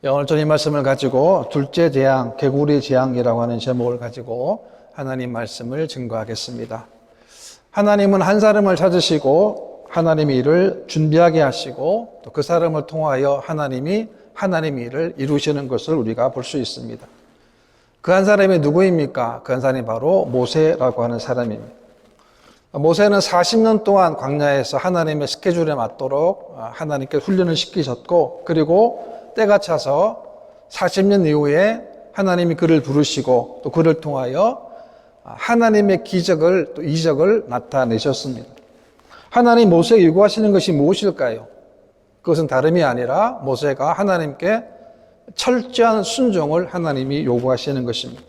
오늘 저희 말씀을 가지고 둘째 재앙, 개구리 재앙이라고 하는 제목을 가지고 하나님 말씀을 증거하겠습니다. 하나님은 한 사람을 찾으시고 하나님의 일을 준비하게 하시고 또 그 사람을 통하여 하나님이 하나님의 일을 이루시는 것을 우리가 볼 수 있습니다. 그 한 사람이 누구입니까? 그 한 사람이 바로 모세라고 하는 사람입니다. 모세는 40년 동안 광야에서 하나님의 스케줄에 맞도록 하나님께 훈련을 시키셨고, 그리고 때가 차서 40년 이후에 하나님이 그를 부르시고 또 그를 통하여 하나님의 기적을 또 이적을 나타내셨습니다. 하나님 모세에게 요구하시는 것이 무엇일까요? 그것은 다름이 아니라 모세가 하나님께 철저한 순종을 하나님이 요구하시는 것입니다.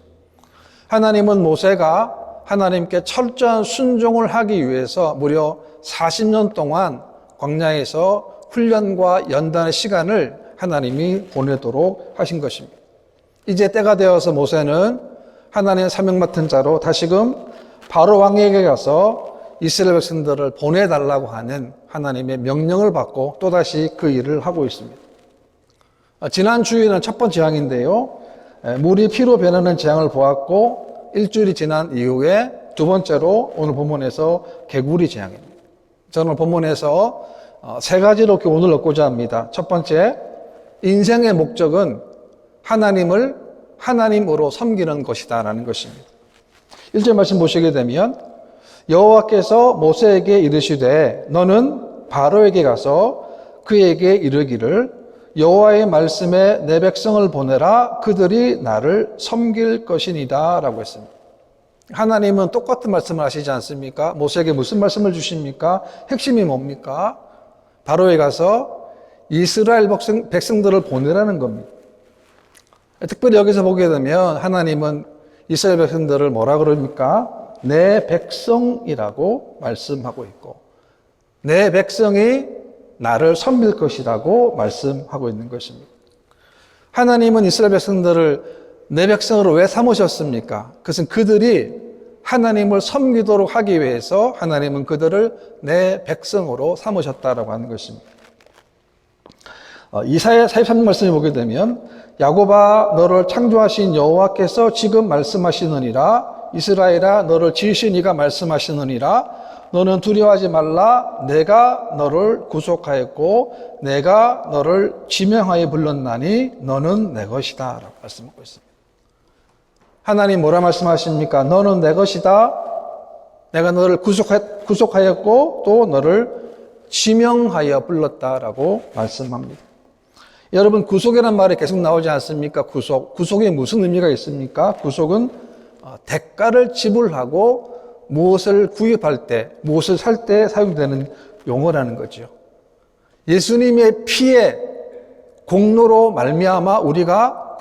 하나님은 모세가 하나님께 철저한 순종을 하기 위해서 무려 40년 동안 광야에서 훈련과 연단의 시간을 하나님이 보내도록 하신 것입니다. 이제 때가 되어서 모세는 하나님의 사명 맡은 자로 다시금 바로 왕에게 가서 이스라엘 백성들을 보내달라고 하는 하나님의 명령을 받고 또다시 그 일을 하고 있습니다. 지난 주일은 첫 번째 재앙인데요. 물이 피로 변하는 재앙을 보았고, 일주일이 지난 이후에 두 번째로 오늘 본문에서 개구리 재앙입니다. 저는 본문에서 세 가지로 교훈을 얻고자 합니다. 첫 번째, 인생의 목적은 하나님을 하나님으로 섬기는 것이다라는 것입니다. 1절 말씀 보시게 되면 여호와께서 모세에게 이르시되 너는 바로에게 가서 그에게 이르기를 여호와의 말씀에 내 백성을 보내라 그들이 나를 섬길 것이니라 라고 했습니다. 하나님은 똑같은 말씀을 하시지 않습니까? 모세에게 무슨 말씀을 주십니까? 핵심이 뭡니까? 바로에 가서 이스라엘 백성들을 보내라는 겁니다. 특별히 여기서 보게 되면 하나님은 이스라엘 백성들을 뭐라 그럽니까? 내 백성이라고 말씀하고 있고, 내 백성이 나를 섬길 것이라고 말씀하고 있는 것입니다. 하나님은 이스라엘 백성들을 내 백성으로 왜 삼으셨습니까? 그것은 그들이 하나님을 섬기도록 하기 위해서 하나님은 그들을 내 백성으로 삼으셨다라고 하는 것입니다. 이사야 43년 말씀을 보게 되면 야곱아 너를 창조하신 여호와께서 지금 말씀하시느니라 이스라엘아 너를 지으신 이가 말씀하시느니라 너는 두려워하지 말라 내가 너를 구속하였고 내가 너를 지명하여 불렀나니 너는 내 것이다 라고 말씀하고 있습니다. 하나님 뭐라 말씀하십니까? 너는 내 것이다. 내가 너를 구속하였고 또 너를 지명하여 불렀다라고 말씀합니다. 여러분 구속이라는 말이 계속 나오지 않습니까? 구속이 무슨 의미가 있습니까? 구속은 대가를 지불하고 무엇을 구입할 때, 무엇을 살 때 사용되는 용어라는 거죠. 예수님의 피의 공로로 말미암아 우리가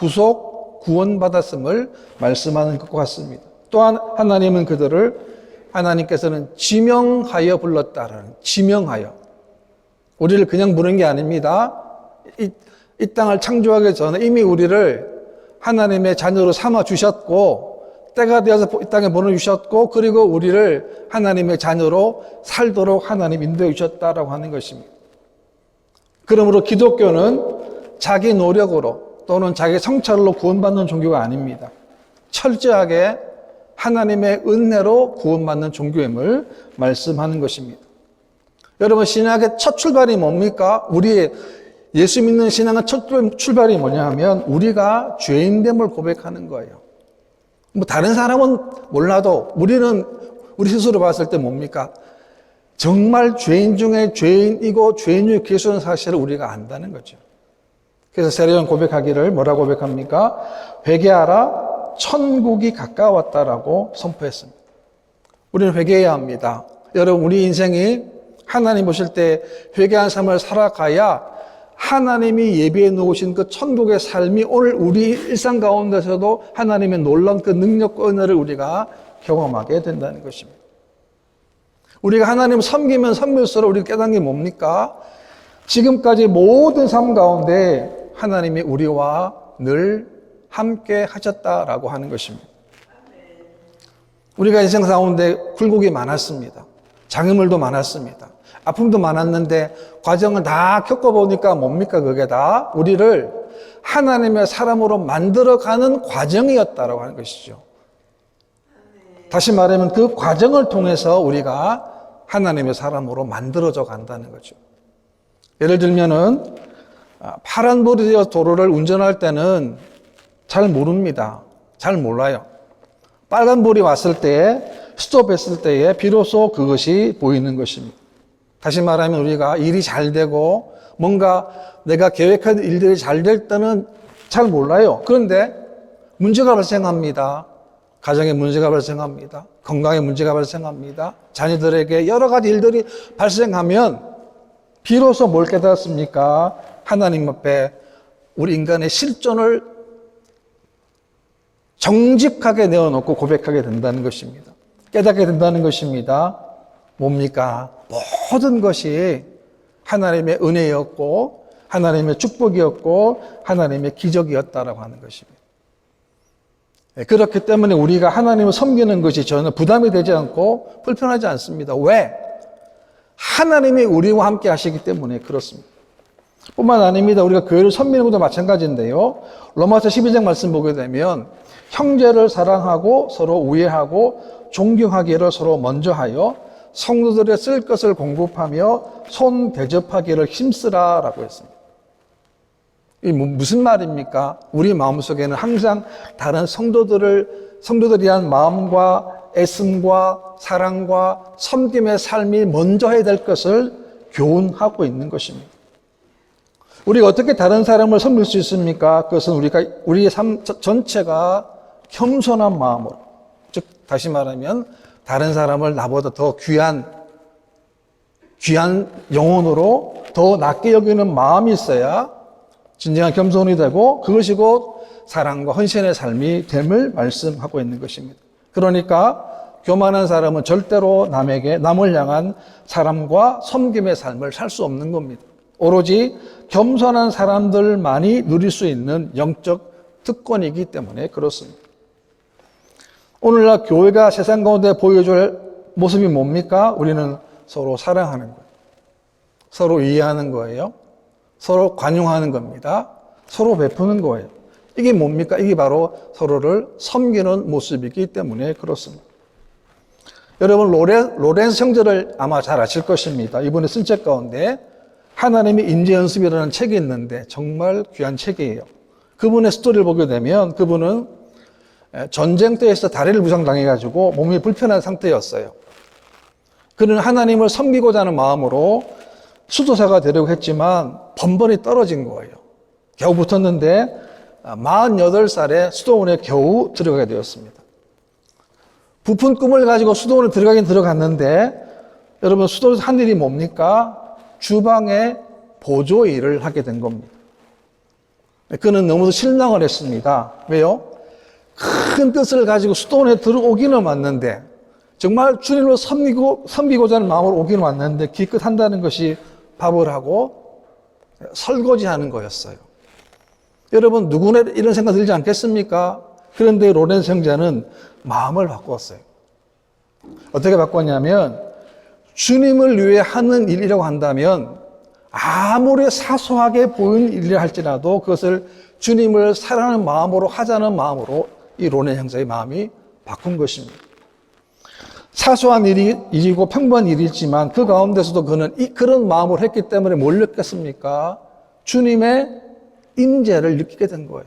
구원받았음을 말씀하는 것과 같습니다. 또한 하나님은 그들을 하나님께서는 지명하여 불렀다라는 지명하여 우리를 그냥 부른 게 아닙니다. 이 땅을 창조하기 전에 이미 우리를 하나님의 자녀로 삼아 주셨고 때가 되어서 이 땅에 보내주셨고 그리고 우리를 하나님의 자녀로 살도록 하나님 인도해 주셨다라고 하는 것입니다. 그러므로 기독교는 자기 노력으로 또는 자기 성찰로 구원받는 종교가 아닙니다. 철저하게 하나님의 은혜로 구원받는 종교임을 말씀하는 것입니다. 여러분 신학의 첫 출발이 뭡니까? 우리의 예수 믿는 신앙의 첫 출발이 뭐냐 하면 우리가 죄인됨을 고백하는 거예요. 다른 사람은 몰라도 우리는 우리 스스로 봤을 때 뭡니까? 정말 죄인 중에 죄인이고 죄인 중에 괴수는 사실을 우리가 안다는 거죠. 그래서 세례요한 고백하기를 뭐라고 고백합니까? 회개하라 천국이 가까웠다라고 선포했습니다. 우리는 회개해야 합니다. 여러분 우리 인생이 하나님 보실 때 회개한 삶을 살아가야 하나님이 예비해 놓으신 그 천국의 삶이 오늘 우리 일상 가운데서도 하나님의 놀라운 그 능력과 은혜를 우리가 경험하게 된다는 것입니다. 우리가 하나님을 섬기면 섬길수록 우리가 깨닫는 게 뭡니까? 지금까지 모든 삶 가운데 하나님이 우리와 늘 함께 하셨다라고 하는 것입니다. 우리가 인생 가운데 굴곡이 많았습니다. 장애물도 많았습니다. 아픔도 많았는데 과정을 다 겪어보니까 뭡니까? 그게 다 우리를 하나님의 사람으로 만들어가는 과정이었다라고 하는 것이죠. 다시 말하면 그 과정을 통해서 우리가 하나님의 사람으로 만들어져 간다는 거죠. 예를 들면은 파란불이 도로를 운전할 때는 잘 모릅니다. 잘 몰라요. 빨간불이 왔을 때, 스톱했을 때에 비로소 그것이 보이는 것입니다. 다시 말하면 우리가 일이 잘 되고 뭔가 내가 계획한 일들이 잘 될 때는 잘 몰라요. 그런데 문제가 발생합니다. 가정에 문제가 발생합니다. 건강에 문제가 발생합니다. 자녀들에게 여러 가지 일들이 발생하면 비로소 뭘 깨닫습니까? 하나님 앞에 우리 인간의 실존을 정직하게 내어놓고 고백하게 된다는 것입니다. 깨닫게 된다는 것입니다. 뭡니까? 모든 것이 하나님의 은혜였고 하나님의 축복이었고 하나님의 기적이었다라고 하는 것입니다. 그렇기 때문에 우리가 하나님을 섬기는 것이 전혀 부담이 되지 않고 불편하지 않습니다. 왜? 하나님이 우리와 함께 하시기 때문에 그렇습니다. 뿐만 아닙니다. 우리가 교회를 섬기는 것도 마찬가지인데요. 로마서 12장 말씀 보게 되면 형제를 사랑하고 서로 우애하고 존경하기를 서로 먼저 하여 성도들의 쓸 것을 공급하며 손 대접하기를 힘쓰라라고 했습니다. 이 무슨 말입니까? 우리 마음속에는 항상 다른 성도들에 대한 마음과 애씀과 사랑과 섬김의 삶이 먼저 해야 될 것을 교훈하고 있는 것입니다. 우리가 어떻게 다른 사람을 섬길 수 있습니까? 그것은 우리의 삶 전체가 겸손한 마음으로, 즉 다시 말하면 다른 사람을 나보다 더 귀한 영혼으로 더 낮게 여기는 마음이 있어야 진정한 겸손이 되고 그것이 곧 사랑과 헌신의 삶이 됨을 말씀하고 있는 것입니다. 그러니까 교만한 사람은 절대로 남을 향한 사람과 섬김의 삶을 살 수 없는 겁니다. 오로지 겸손한 사람들만이 누릴 수 있는 영적 특권이기 때문에 그렇습니다. 오늘날 교회가 세상 가운데 보여줄 모습이 뭡니까? 우리는 서로 사랑하는 거예요. 서로 이해하는 거예요. 서로 관용하는 겁니다. 서로 베푸는 거예요. 이게 뭡니까? 이게 바로 서로를 섬기는 모습이기 때문에 그렇습니다. 여러분 로렌스 형제를 아마 잘 아실 것입니다. 이번에 쓴 책 가운데 하나님의 인재연습이라는 책이 있는데 정말 귀한 책이에요. 그분의 스토리를 보게 되면 그분은 전쟁터에서 다리를 부상당해가지고 몸이 불편한 상태였어요. 그는 하나님을 섬기고자 하는 마음으로 수도사가 되려고 했지만 번번이 떨어진 거예요. 겨우 붙었는데 48살에 수도원에 겨우 들어가게 되었습니다. 부푼 꿈을 가지고 수도원에 들어가긴 들어갔는데 여러분 수도원에서 한 일이 뭡니까? 주방에 보조 일을 하게 된 겁니다. 그는 너무 실망을 했습니다. 왜요? 큰 뜻을 가지고 수도원에 들어오기는 왔는데 정말 주님을 섬기고자 하는 마음으로 오기는 왔는데 기껏 한다는 것이 밥을 하고 설거지하는 거였어요. 여러분 누구나 이런 생각 들지 않겠습니까? 그런데 로렌스 형제는 마음을 바꿨어요. 어떻게 바꿨냐면 주님을 위해 하는 일이라고 한다면 아무리 사소하게 보이는 일이라 할지라도 그것을 주님을 사랑하는 마음으로 하자는 마음으로 이 로렌스 형제의 마음이 바꾼 것입니다. 사소한 일이고 평범한 일이지만 그 가운데서도 그는 그런 마음으로 했기 때문에 뭘 느꼈습니까? 주님의 임재를 느끼게 된 거예요.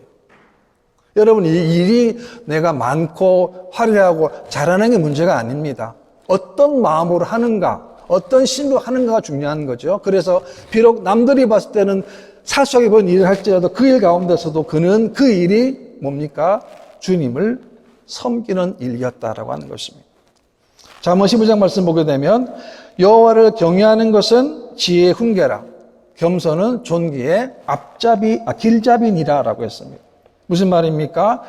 여러분 이 일이 내가 많고 화려하고 잘하는 게 문제가 아닙니다. 어떤 마음으로 하는가, 어떤 심으로 하는가가 중요한 거죠. 그래서 비록 남들이 봤을 때는 사소하게 보이는 일을 할지라도 그 일 가운데서도 그는 그 일이 뭡니까? 주님을 섬기는 일이었다라고 하는 것입니다. 잠언 15장 말씀 보게 되면 여호와를 경외하는 것은 지혜의 훈계라 겸손은 존귀의 길잡이니라라고 했습니다. 무슨 말입니까?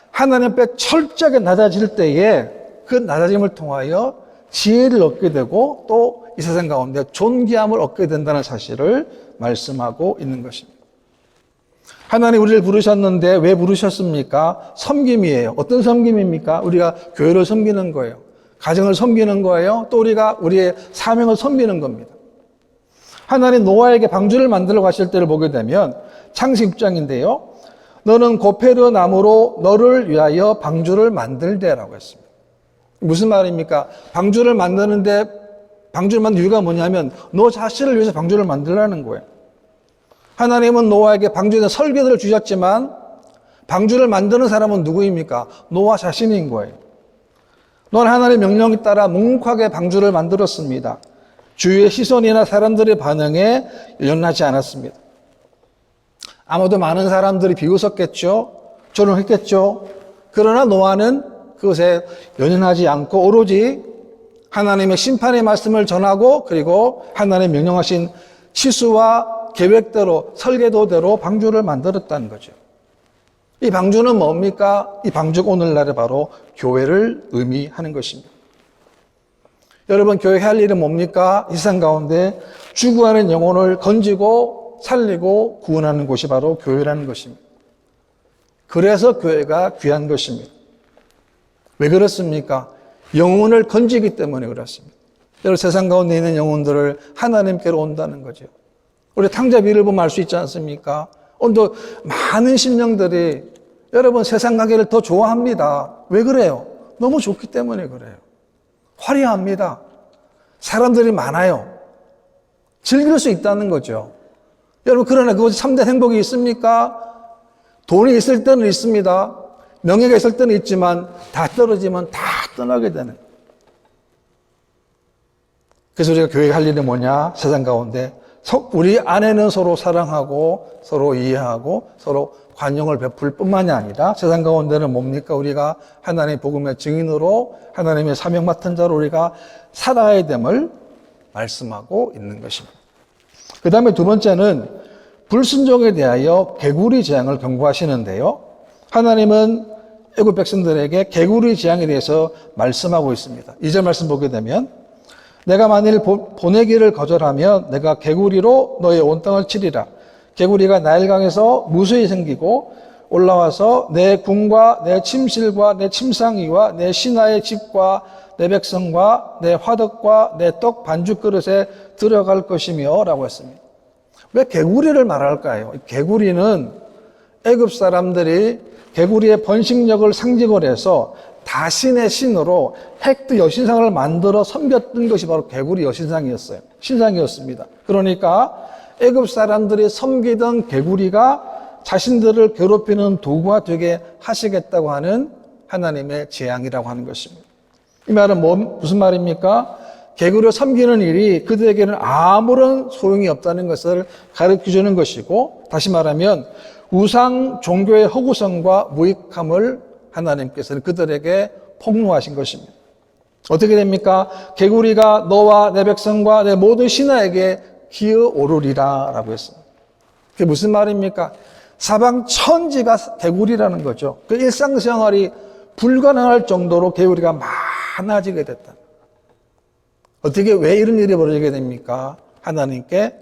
하나님 앞에 철저하게 낮아질 때에 그 낮아짐을 통하여 지혜를 얻게 되고 또 이 세상 가운데 존귀함을 얻게 된다는 사실을 말씀하고 있는 것입니다. 하나님 우리를 부르셨는데 왜 부르셨습니까? 섬김이에요. 어떤 섬김입니까? 우리가 교회를 섬기는 거예요. 가정을 섬기는 거예요. 또 우리가 우리의 사명을 섬기는 겁니다. 하나님 노아에게 방주를 만들어 가실 때를 보게 되면 창세기 6장인데요. 너는 고페르 나무로 너를 위하여 방주를 만들되라고 했습니다. 무슨 말입니까? 방주를 만드는 이유가 뭐냐면 너 자신을 위해서 방주를 만들라는 거예요. 하나님은 노아에게 방주에 대한 설계도를 주셨지만 방주를 만드는 사람은 누구입니까? 노아 자신인 거예요. 너는 하나님의 명령에 따라 묵묵하게 방주를 만들었습니다. 주위의 시선이나 사람들의 반응에 연연하지 않았습니다. 아마도 많은 사람들이 비웃었겠죠. 조롱했겠죠. 그러나 노아는 그것에 연연하지 않고 오로지 하나님의 심판의 말씀을 전하고 그리고 하나님의 명령하신 치수와 계획대로 설계도대로 방주를 만들었다는 거죠. 이 방주는 뭡니까? 이 방주가 오늘날에 바로 교회를 의미하는 것입니다. 여러분, 교회 할 일은 뭡니까? 이 세상 가운데 죽어가는 영혼을 건지고 살리고 구원하는 곳이 바로 교회라는 것입니다. 그래서 교회가 귀한 것입니다. 왜 그렇습니까? 영혼을 건지기 때문에 그렇습니다. 여러분, 세상 가운데 있는 영혼들을 하나님께로 온다는 거죠. 우리 탕자비를 보면 알 수 있지 않습니까? 오늘도 많은 심령들이 여러분 세상 가기를 더 좋아합니다. 왜 그래요? 너무 좋기 때문에 그래요. 화려합니다. 사람들이 많아요. 즐길 수 있다는 거죠. 여러분, 그러나 그것이 참된 행복이 있습니까? 돈이 있을 때는 있습니다. 명예가 있을 때는 있지만 다 떨어지면 다 떠나게 되는. 그래서 우리가 교회 할 일이 뭐냐? 세상 가운데 우리 안에는 서로 사랑하고 서로 이해하고 서로 관용을 베풀 뿐만이 아니라 세상 가운데는 뭡니까? 우리가 하나님의 복음의 증인으로 하나님의 사명 맡은 자로 우리가 살아야 됨을 말씀하고 있는 것입니다. 그 다음에 두 번째는 불순종에 대하여 개구리 재앙을 경고하시는데요. 하나님은 애굽 백성들에게 개구리 재앙에 대해서 말씀하고 있습니다. 2절 말씀 보게 되면 내가 만일 보내기를 거절하면 내가 개구리로 너의 온 땅을 치리라. 개구리가 나일강에서 무수히 생기고 올라와서 내 궁과 내 침실과 내 침상위와 내 신하의 집과 내 백성과 내 화덕과 내 떡 반죽 그릇에 들어갈 것이며 라고 했습니다. 왜 개구리를 말할까요? 개구리는 애굽 사람들이 개구리의 번식력을 상징을 해서 다신의 신으로 헥트 여신상을 만들어 섬겼던 것이 바로 개구리 여신상이었어요. 신상이었습니다. 그러니까 애굽 사람들이 섬기던 개구리가 자신들을 괴롭히는 도구가 되게 하시겠다고 하는 하나님의 재앙이라고 하는 것입니다. 이 말은 무슨 말입니까? 개구리를 섬기는 일이 그들에게는 아무런 소용이 없다는 것을 가르쳐주는 것이고, 다시 말하면 우상 종교의 허구성과 무익함을 하나님께서는 그들에게 폭로하신 것입니다. 어떻게 됩니까? 개구리가 너와 내 백성과 내 모든 신하에게 기어오르리라 라고 했습니다. 그게 무슨 말입니까? 사방 천지가 개구리라는 거죠. 그 일상생활이 불가능할 정도로 개구리가 많아지게 됐다. 어떻게, 왜 이런 일이 벌어지게 됩니까? 하나님께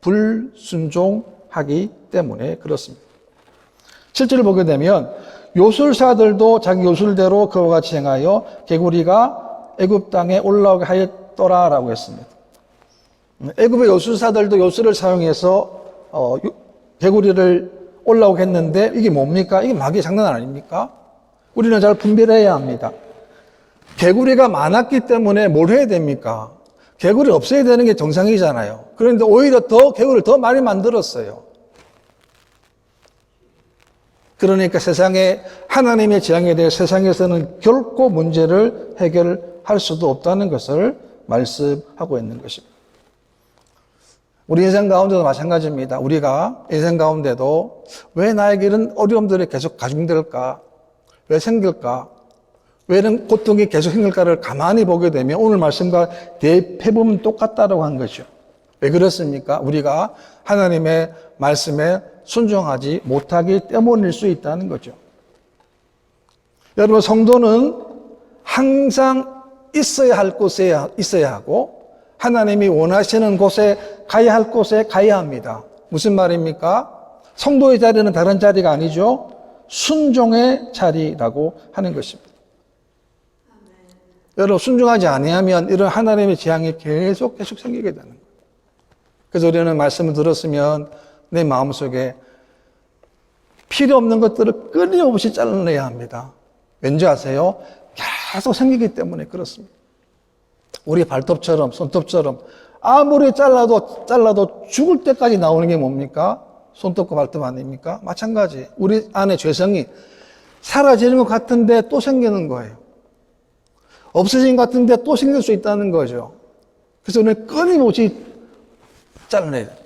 불순종하기 때문에 그렇습니다. 실제로 보게 되면 요술사들도 자기 요술대로 그와 같이 행하여 개구리가 애굽 땅에 올라오게 하였더라라고 했습니다. 애굽의 요술사들도 요술을 사용해서 개구리를 올라오게 했는데 이게 뭡니까? 이게 마귀의 장난 아닙니까? 우리는 잘 분별해야 합니다. 개구리가 많았기 때문에 뭘 해야 됩니까? 개구리 없애야 되는 게 정상이잖아요. 그런데 오히려 더 개구리를 더 많이 만들었어요. 그러니까 세상에 하나님의 재앙에 대해 세상에서는 결코 문제를 해결할 수도 없다는 것을 말씀하고 있는 것입니다. 우리 인생 가운데도 마찬가지입니다. 우리가 인생 가운데도 왜 나에게 이런 어려움들이 계속 가중될까? 왜 생길까? 왜 이런 고통이 계속 생길까를 가만히 보게 되면 오늘 말씀과 대표부분 똑같다라고 하는 거죠. 왜 그렇습니까? 우리가 하나님의 말씀에 순종하지 못하기 때문일 수 있다는 거죠. 여러분, 성도는 항상 있어야 할 곳에 있어야 하고 하나님이 원하시는 곳에 가야 할 곳에 가야 합니다. 무슨 말입니까? 성도의 자리는 다른 자리가 아니죠. 순종의 자리라고 하는 것입니다. 여러분, 순종하지 아니하면 이런 하나님의 재앙이 계속 생기게 되는 거예요. 그래서 우리는 말씀을 들었으면 내 마음속에 필요 없는 것들을 끊임없이 잘라내야 합니다. 왠지 아세요? 계속 생기기 때문에 그렇습니다. 우리 발톱처럼 손톱처럼 아무리 잘라도 죽을 때까지 나오는 게 뭡니까? 손톱과 발톱 아닙니까? 마찬가지. 우리 안에 죄성이 사라지는 것 같은데 또 생기는 거예요. 없어진 것 같은데 또 생길 수 있다는 거죠. 그래서 우리는 끊임없이 잘라내야 돼요.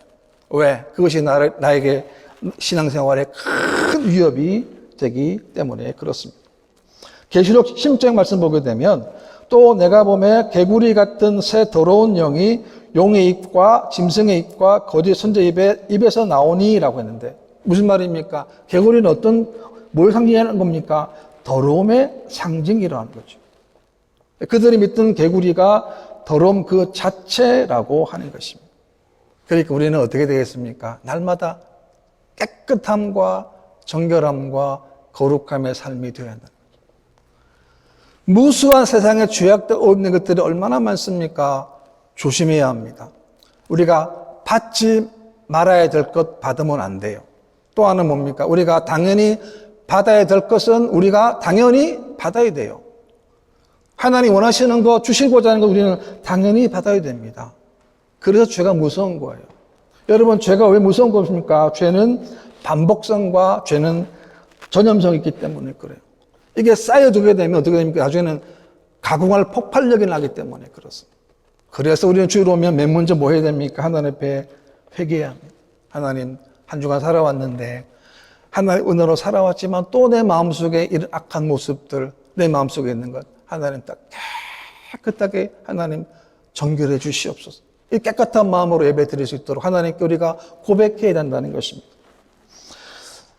왜? 그것이 나에게 신앙생활에 큰 위협이 되기 때문에 그렇습니다. 계시록 16장 말씀 보게 되면 또 내가 보매 개구리 같은 새 더러운 영이 용의 입과 짐승의 입과 거짓 선자 입에서 나오니라고 했는데 무슨 말입니까? 개구리는 뭘 상징하는 겁니까? 더러움의 상징이라는 거죠. 그들이 믿던 개구리가 더러움 그 자체라고 하는 것입니다. 그러니까 우리는 어떻게 되겠습니까? 날마다 깨끗함과 정결함과 거룩함의 삶이 되어야 한다. 무수한 세상에 죄악들 없는 것들이 얼마나 많습니까? 조심해야 합니다. 우리가 받지 말아야 될 것 받으면 안 돼요. 또 하나는 뭡니까? 우리가 당연히 받아야 될 것은 우리가 당연히 받아야 돼요. 하나님 원하시는 거 주시고자 하는 거 우리는 당연히 받아야 됩니다. 그래서 죄가 무서운 거예요. 여러분, 죄가 왜 무서운 것입니까? 죄는 반복성과 죄는 전염성이 있기 때문에 그래요. 이게 쌓여두게 되면 어떻게 됩니까? 나중에는 가공할 폭발력이 나기 때문에 그렇습니다. 그래서 우리는 주일 오면 맨 먼저 뭐 해야 됩니까? 하나님 앞에 회개해야 합니다. 하나님, 한 주간 살아왔는데 하나님의 은혜로 살아왔지만 또 내 마음속에 이런 악한 모습들, 내 마음속에 있는 것 하나님 딱 깨끗하게 하나님 정결해 주시옵소서. 이 깨끗한 마음으로 예배 드릴 수 있도록 하나님께 우리가 고백해야 된다는 것입니다.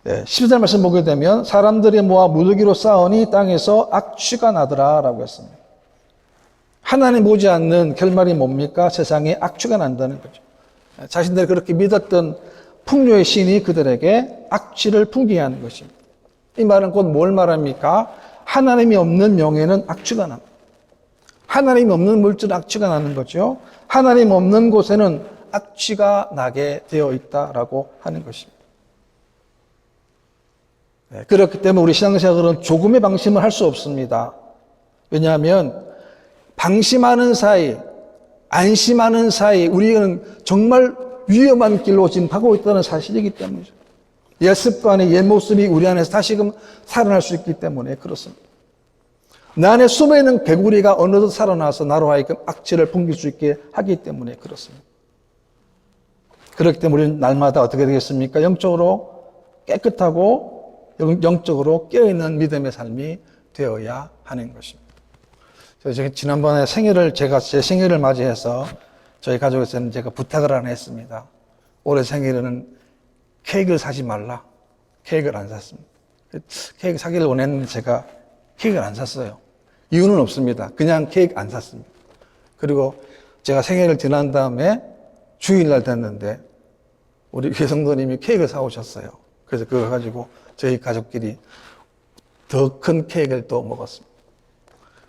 12절 말씀 보게 되면 사람들이 모아 무더기로 쌓으니 땅에서 악취가 나더라 라고 했습니다. 하나님 보지 않는 결말이 뭡니까? 세상에 악취가 난다는 거죠. 자신들이 그렇게 믿었던 풍요의 신이 그들에게 악취를 풍기게 하는 것입니다. 이 말은 곧 뭘 말합니까? 하나님이 없는 명예는 악취가 납니다. 하나님이 없는 물질은 악취가 나는 거죠. 하나님 없는 곳에는 악취가 나게 되어 있다라고 하는 것입니다. 그렇기 때문에 우리 신앙생활은 조금의 방심을 할 수 없습니다. 왜냐하면 방심하는 사이, 안심하는 사이 우리는 정말 위험한 길로 지금 가고 있다는 사실이기 때문이죠. 옛 습관의 옛 모습이 우리 안에서 다시금 살아날 수 있기 때문에 그렇습니다. 내 안에 숨어있는 개구리가 어느덧 살아나서 나로 하여금 악취를 풍길 수 있게 하기 때문에 그렇습니다. 그렇기 때문에 우리는 날마다 어떻게 되겠습니까? 영적으로 깨끗하고 영적으로 깨어있는 믿음의 삶이 되어야 하는 것입니다. 제가 지난번에 제 생일을 맞이해서 저희 가족에서는 제가 부탁을 하나 했습니다. 올해 생일에는 케이크를 사지 말라. 케이크를 안 샀습니다. 케이크 사기를 원했는데 제가 케이크를 안 샀어요. 이유는 없습니다. 그냥 케이크 안 샀습니다. 그리고 제가 생일을 지난 다음에 주일날 됐는데 우리 교성도님이 케이크를 사오셨어요. 그래서 그거 가지고 저희 가족끼리 더 큰 케이크를 또 먹었습니다.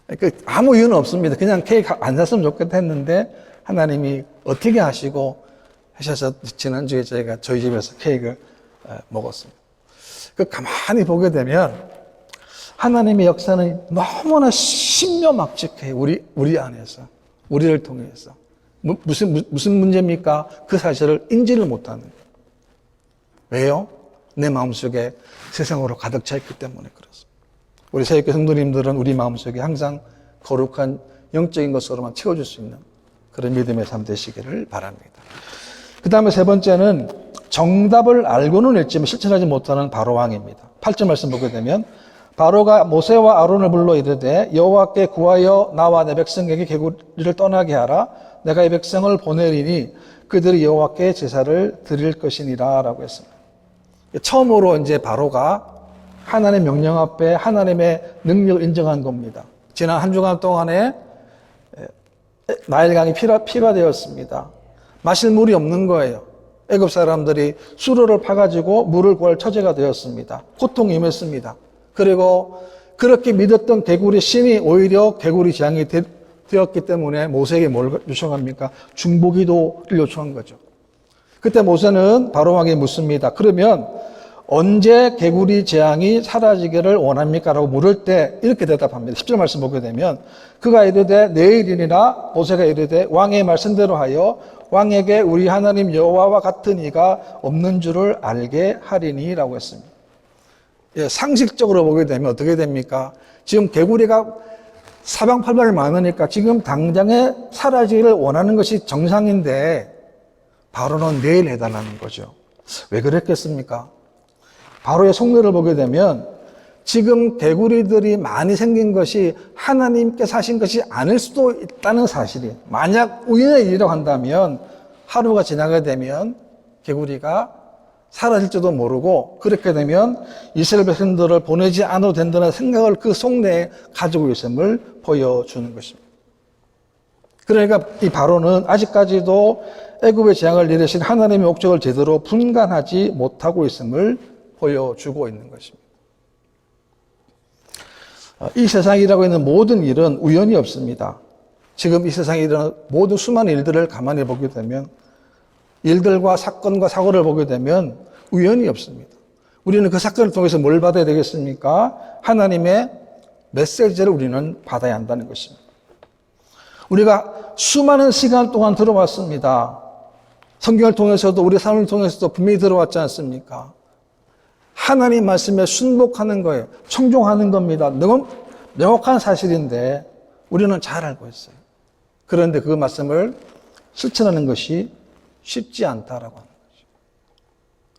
그러니까 아무 이유는 없습니다. 그냥 케이크 안 샀으면 좋겠다 했는데 하나님이 어떻게 하시고 하셔서 지난주에 저희가 저희 집에서 케이크를 먹었습니다. 그 가만히 보게 되면 하나님의 역사는 너무나 신묘막측해요. 우리 안에서. 우리를 통해서. 무슨 문제입니까? 그 사실을 인지를 못하는 거예요. 왜요? 내 마음속에 세상으로 가득 차 있기 때문에 그렇습니다. 우리 새교회 성도님들은 우리 마음속에 항상 거룩한 영적인 것으로만 채워줄 수 있는 그런 믿음의 삶 되시기를 바랍니다. 그 다음에 세 번째는 정답을 알고는 있지만 실천하지 못하는 바로왕입니다. 8절 말씀 보게 되면 바로가 모세와 아론을 불러 이르되 여호와께 구하여 나와 내 백성에게 개구리를 떠나게 하라. 내가 이 백성을 보내리니 그들이 여호와께 제사를 드릴 것이니라 라고 했습니다. 처음으로 이제 바로가 하나님의 명령 앞에 하나님의 능력을 인정한 겁니다. 지난 한 주간 동안에 나일강이 피가 되었습니다. 마실 물이 없는 거예요. 애굽 사람들이 수로를 파가지고 물을 구할 처지가 되었습니다. 고통이 임했습니다. 그리고 그렇게 믿었던 개구리 신이 오히려 개구리 재앙이 되었기 때문에 모세에게 뭘 요청합니까? 중보기도를 요청한 거죠. 그때 모세는 바로왕에게 묻습니다. 그러면 언제 개구리 재앙이 사라지기를 원합니까? 라고 물을 때 이렇게 대답합니다. 10절 말씀 보게 되면 그가 이르되 내일이니라. 모세가 이르되 왕의 말씀대로 하여 왕에게 우리 하나님 여호와와 같은 이가 없는 줄을 알게 하리니 라고 했습니다. 예, 상식적으로 보게 되면 어떻게 됩니까? 지금 개구리가 사방팔방에 많으니까 지금 당장에 사라지기를 원하는 것이 정상인데 바로는 내일 해달라는 거죠. 왜 그랬겠습니까? 바로의 속내를 보게 되면 지금 개구리들이 많이 생긴 것이 하나님께서 하신 것이 아닐 수도 있다는 사실이, 만약 우연의 일이라고 한다면 하루가 지나게 되면 개구리가 사라질지도 모르고 그렇게 되면 이스라엘 백성들을 보내지 않아도 된다는 생각을 그 속내에 가지고 있음을 보여주는 것입니다. 그러니까 이 바로는 아직까지도 애굽의 재앙을 내리신 하나님의 목적을 제대로 분간하지 못하고 있음을 보여주고 있는 것입니다. 이 세상이라고 있는 모든 일은 우연이 없습니다. 지금 이 세상에 일어나는 모든 수많은 일들을 가만히 보게 되면, 일들과 사건과 사고를 보게 되면 우연이 없습니다. 우리는 그 사건을 통해서 뭘 받아야 되겠습니까? 하나님의 메시지를 우리는 받아야 한다는 것입니다. 우리가 수많은 시간 동안 들어왔습니다. 성경을 통해서도 우리 삶을 통해서도 분명히 들어왔지 않습니까? 하나님 말씀에 순복하는 거예요. 청종하는 겁니다. 너무 명확한 사실인데 우리는 잘 알고 있어요. 그런데 그 말씀을 실천하는 것이 쉽지 않다라고 하는 거죠.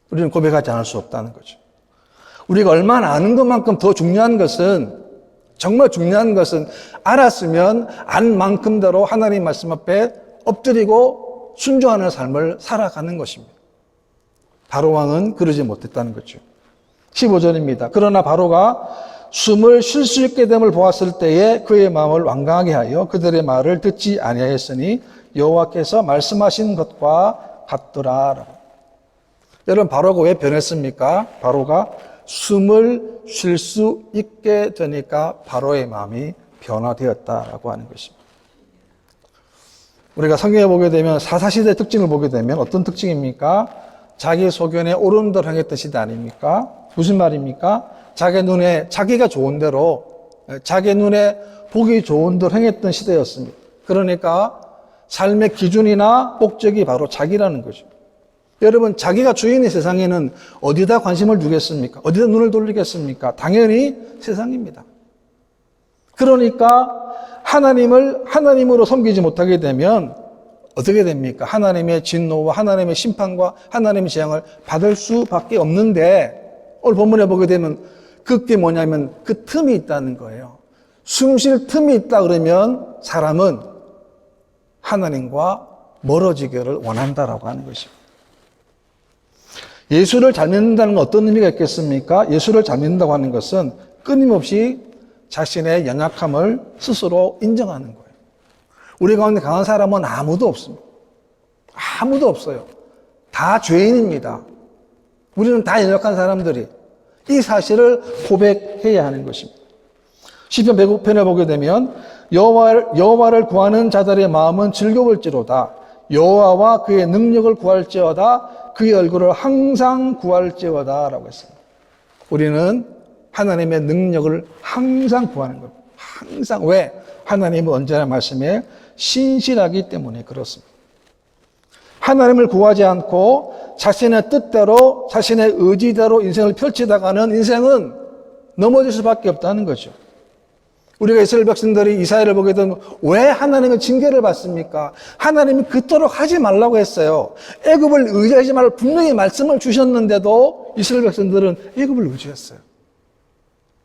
우리는 고백하지 않을 수 없다는 거죠. 우리가 얼마나 아는 것만큼 더 중요한 것은, 정말 중요한 것은 알았으면 안 만큼대로 하나님 말씀 앞에 엎드리고 순종하는 삶을 살아가는 것입니다. 바로왕은 그러지 못했다는 거죠. 15절입니다. 그러나 바로가 숨을 쉴 수 있게 됨을 보았을 때에 그의 마음을 완강하게 하여 그들의 말을 듣지 아니하였으니 여호와께서 말씀하신 것과 같더라. 여러분, 바로가 왜 변했습니까? 바로가 숨을 쉴 수 있게 되니까 바로의 마음이 변화되었다라고 하는 것입니다. 우리가 성경에 보게 되면 사사시대의 특징을 보게 되면 어떤 특징입니까? 자기 소견에 옳은 대로 행했던 시대 아닙니까? 무슨 말입니까? 자기 눈에, 자기가 좋은 대로, 자기 눈에 보기 좋은 대로 행했던 시대였습니다. 그러니까 삶의 기준이나 목적이 바로 자기라는 거죠. 여러분, 자기가 주인의 세상에는 어디다 관심을 두겠습니까? 어디다 눈을 돌리겠습니까? 당연히 세상입니다. 그러니까 하나님을 하나님으로 섬기지 못하게 되면 어떻게 됩니까? 하나님의 진노와 하나님의 심판과 하나님의 재앙을 받을 수밖에 없는데, 오늘 본문에 보게 되면 그게 뭐냐면 그 틈이 있다는 거예요. 숨 쉴 틈이 있다 그러면 사람은 하나님과 멀어지기를 원한다라고 하는 것입니다. 예수를 잘 믿는다는 건 어떤 의미가 있겠습니까? 예수를 잘 믿는다고 하는 것은 끊임없이 자신의 연약함을 스스로 인정하는 거예요. 우리 가운데 강한 사람은 아무도 없습니다. 아무도 없어요. 다 죄인입니다. 우리는 다 연약한 사람들이 이 사실을 고백해야 하는 것입니다. 시편 105편에 보게 되면 여호와를 구하는 자들의 마음은 즐거울지로다. 여호와와 그의 능력을 구할지어다. 그의 얼굴을 항상 구할지어다 라고 했습니다. 우리는 하나님의 능력을 항상 구하는 겁니다. 항상. 왜? 하나님은 언제나 말씀에 신실하기 때문에 그렇습니다. 하나님을 구하지 않고 자신의 뜻대로, 자신의 의지대로 인생을 펼치다가는 인생은 넘어질 수밖에 없다는 거죠. 우리가 이스라엘 백성들이 이사야를 보게 되면 왜 하나님의 징계를 받습니까? 하나님이 그토록 하지 말라고 했어요. 애굽을 의지하지 말라고 분명히 말씀을 주셨는데도 이스라엘 백성들은 애굽을 의지했어요.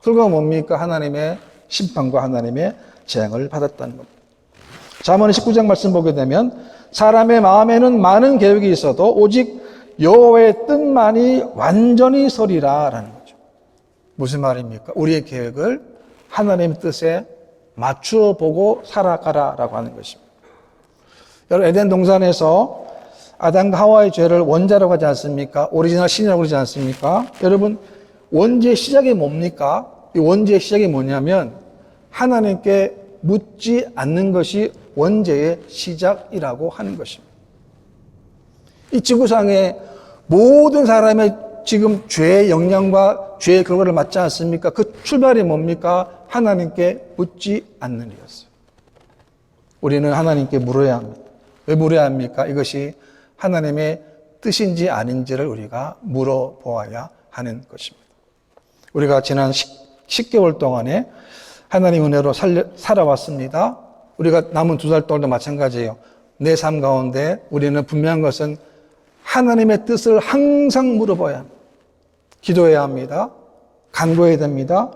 결과가 뭡니까? 하나님의 심판과 하나님의 재앙을 받았다는 겁니다. 잠언 19장 말씀 보게 되면 사람의 마음에는 많은 계획이 있어도 오직 여호와의 뜻만이 완전히 서리라 라는 거죠. 무슨 말입니까? 우리의 계획을 하나님의 뜻에 맞추어 보고 살아가라라고 하는 것입니다. 여러분, 에덴 동산에서 아담과 하와의 죄를 원자라고 하지 않습니까? 오리지널 신이라고 그러지 않습니까? 여러분, 원죄의 시작이 뭡니까? 이 원죄의 시작이 뭐냐면 하나님께 묻지 않는 것이 원죄의 시작이라고 하는 것입니다. 이 지구상의 모든 사람의 지금 죄의 영향과 죄의 결과를 맞지 않습니까? 그 출발이 뭡니까? 하나님께 묻지 않는 일이었어요. 우리는 하나님께 물어야 합니다. 왜 물어야 합니까? 이것이 하나님의 뜻인지 아닌지를 우리가 물어보아야 하는 것입니다. 우리가 지난 10개월 동안에 하나님 은혜로 살아왔습니다. 우리가 남은 2달 동안도 마찬가지예요. 내 삶 가운데 우리는 분명한 것은 하나님의 뜻을 항상 물어봐야 합니다. 기도해야 합니다. 간구해야 됩니다.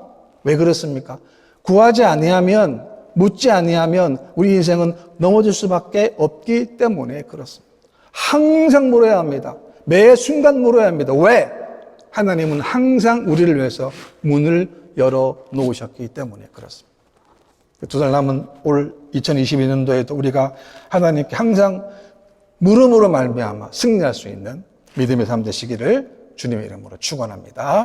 왜 그렇습니까? 구하지 아니하면, 묻지 아니하면 우리 인생은 넘어질 수밖에 없기 때문에 그렇습니다. 항상 물어야 합니다. 매 순간 물어야 합니다. 왜? 하나님은 항상 우리를 위해서 문을 열어 놓으셨기 때문에 그렇습니다. 2달 남은 올 2022년도에도 우리가 하나님께 항상 물음으로 말미암아 승리할 수 있는 믿음의 삶 되시기를 주님의 이름으로 축원합니다.